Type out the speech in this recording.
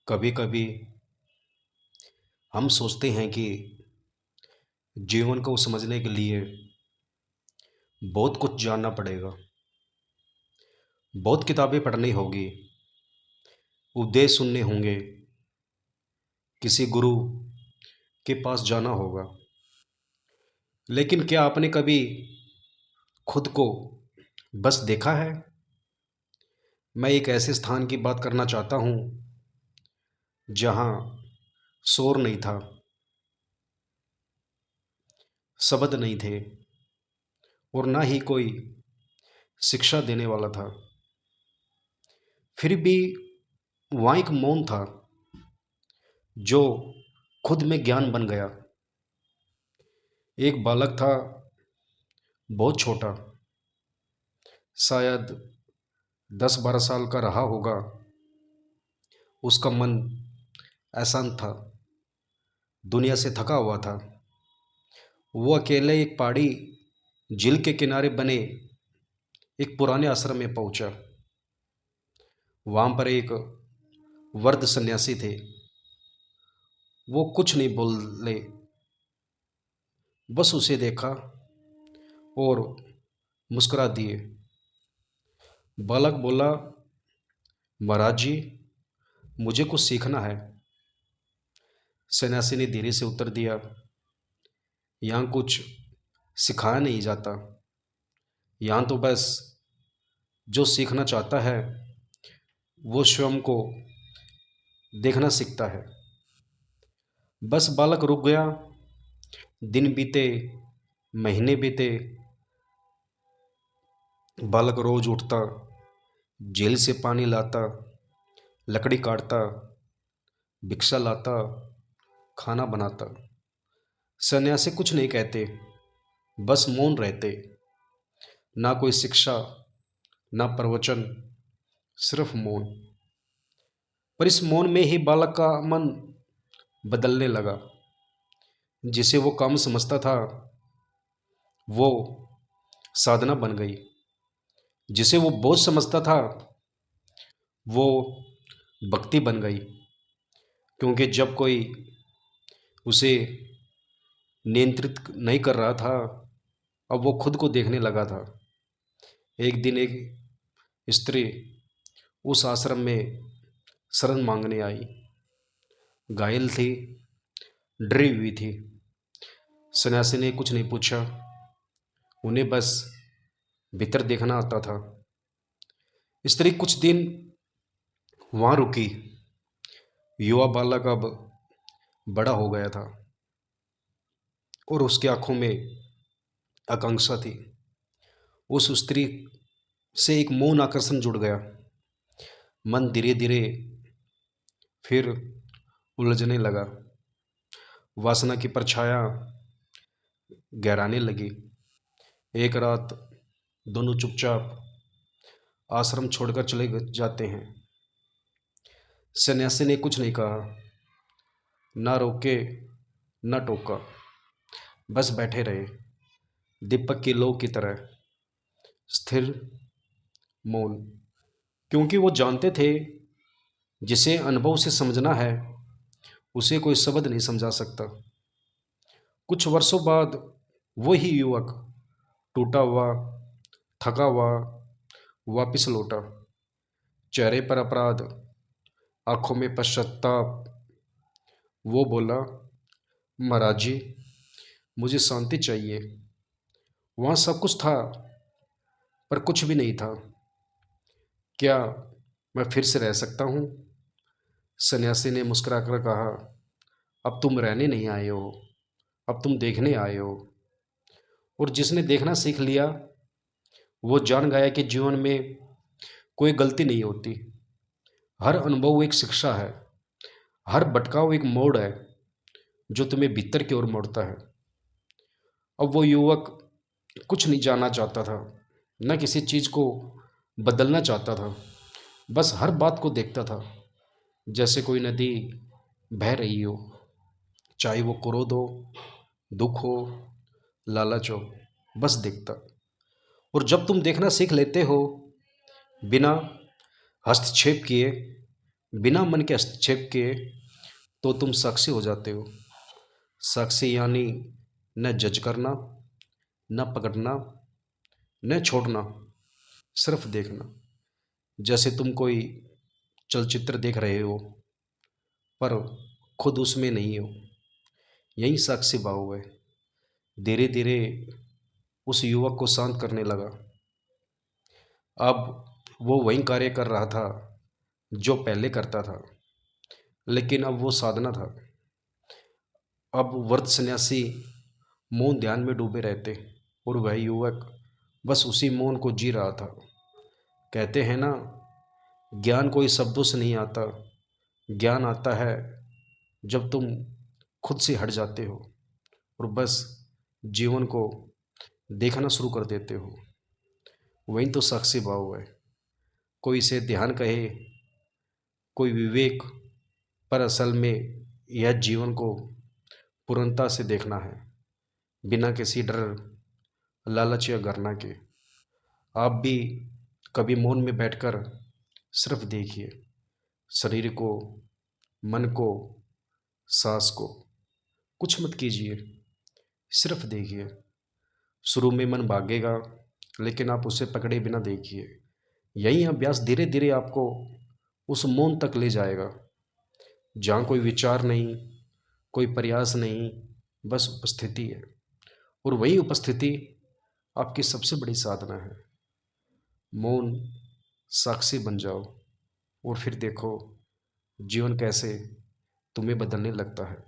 कभी कभी हम सोचते हैं कि जीवन को समझने के लिए बहुत कुछ जानना पड़ेगा। बहुत किताबें पढ़नी होगी, उपदेश सुनने होंगे, किसी गुरु के पास जाना होगा। लेकिन क्या आपने कभी खुद को बस देखा है? मैं एक ऐसे स्थान की बात करना चाहता हूँ जहाँ शोर नहीं था, शब्द नहीं थे और ना ही कोई शिक्षा देने वाला था। फिर भी वहाँ एक मौन था जो खुद में ज्ञान बन गया। एक बालक था, बहुत छोटा, शायद 10-12 साल का रहा होगा। उसका मन अशांत था, दुनिया से थका हुआ था। वो अकेले एक पहाड़ी झील के किनारे बने एक पुराने आश्रम में पहुंचा। वहां पर एक वृद्ध सन्यासी थे। वो कुछ नहीं बोले, बस उसे देखा और मुस्कुरा दिए। बालक बोला, महाराज जी, मुझे कुछ सीखना है। सन्यासी ने धीरे से उत्तर दिया, यहाँ कुछ सिखाया नहीं जाता। यहाँ तो बस जो सीखना चाहता है वो स्वयं को देखना सीखता है। बस बालक रुक गया। दिन बीते, महीने बीते। बालक रोज उठता, झील से पानी लाता, लकड़ी काटता, भिक्षा लाता, खाना बनाता। सन्यासी कुछ नहीं कहते, बस मौन रहते। ना कोई शिक्षा, ना प्रवचन, सिर्फ मौन। पर इस मौन में ही बालक का मन बदलने लगा। जिसे वो काम समझता था वो साधना बन गई। जिसे वो बोझ समझता था वो भक्ति बन गई। क्योंकि जब कोई उसे नियंत्रित नहीं कर रहा था, अब वो खुद को देखने लगा था। एक दिन एक स्त्री उस आश्रम में शरण मांगने आई। घायल थी, डरी हुई थी। सन्यासी ने कुछ नहीं पूछा, उन्हें बस भीतर देखना आता था। स्त्री कुछ दिन वहां रुकी। युवा बालक अब बड़ा हो गया था और उसकी आंखों में आकांक्षा थी। उस स्त्री से एक मौन आकर्षण जुड़ गया। मन धीरे धीरे फिर उलझने लगा। वासना की परछाया गहराने लगी। एक रात दोनों चुपचाप आश्रम छोड़कर चले जाते हैं। सन्यासी ने कुछ नहीं कहा, ना रोके, ना टोका। बस बैठे रहे, दीपक की लौ की तरह, स्थिर, मौन। क्योंकि वो जानते थे जिसे अनुभव से समझना है उसे कोई शब्द नहीं समझा सकता। कुछ वर्षों बाद वही युवक टूटा हुआ, थका हुआ वापिस लौटा। चेहरे पर अपराध, आंखों में पश्चाताप। वो बोला, महाराज जी, मुझे शांति चाहिए। वहाँ सब कुछ था पर कुछ भी नहीं था। क्या मैं फिर से रह सकता हूँ? सन्यासी ने मुस्कुराकर कहा, अब तुम रहने नहीं आए हो, अब तुम देखने आए हो। और जिसने देखना सीख लिया वो जान गया कि जीवन में कोई गलती नहीं होती। हर अनुभव एक शिक्षा है, हर भटकाव एक मोड़ है जो तुम्हें भीतर की ओर मोड़ता है। अब वो युवक कुछ नहीं जानना चाहता था, न किसी चीज को बदलना चाहता था। बस हर बात को देखता था जैसे कोई नदी बह रही हो, चाहे वो क्रोध हो, दुख हो, लालच हो, बस देखता। और जब तुम देखना सीख लेते हो बिना हस्तक्षेप किए, बिना मन के हस्तक्षेप के तो तुम साक्षी हो जाते हो। साक्षी यानी न जज करना, न पकड़ना, न छोड़ना, सिर्फ देखना। जैसे तुम कोई चलचित्र देख रहे हो पर खुद उसमें नहीं हो। यही साक्षी भाव है। धीरे धीरे उस युवक को शांत करने लगा। अब वो वही कार्य कर रहा था जो पहले करता था, लेकिन अब वो साधना था। अब व्रत सन्यासी मौन ध्यान में डूबे रहते और वह युवक बस उसी मौन को जी रहा था। कहते हैं ना, ज्ञान कोई शब्दों से नहीं आता, ज्ञान आता है जब तुम खुद से हट जाते हो और बस जीवन को देखना शुरू कर देते हो। वही तो साक्षी भाव है। कोई इसे ध्यान कहे, कोई विवेक, पर असल में यह जीवन को पूर्णता से देखना है, बिना किसी डर, लालच या घृणा के। आप भी कभी मौन में बैठकर सिर्फ देखिए, शरीर को, मन को, सांस को। कुछ मत कीजिए, सिर्फ देखिए। शुरू में मन भागेगा, लेकिन आप उसे पकड़े बिना देखिए। यही अभ्यास धीरे धीरे आपको उस मौन तक ले जाएगा जहाँ कोई विचार नहीं, कोई प्रयास नहीं, बस उपस्थिति है। और वही उपस्थिति आपकी सबसे बड़ी साधना है। मौन साक्षी बन जाओ और फिर देखो जीवन कैसे तुम्हें बदलने लगता है।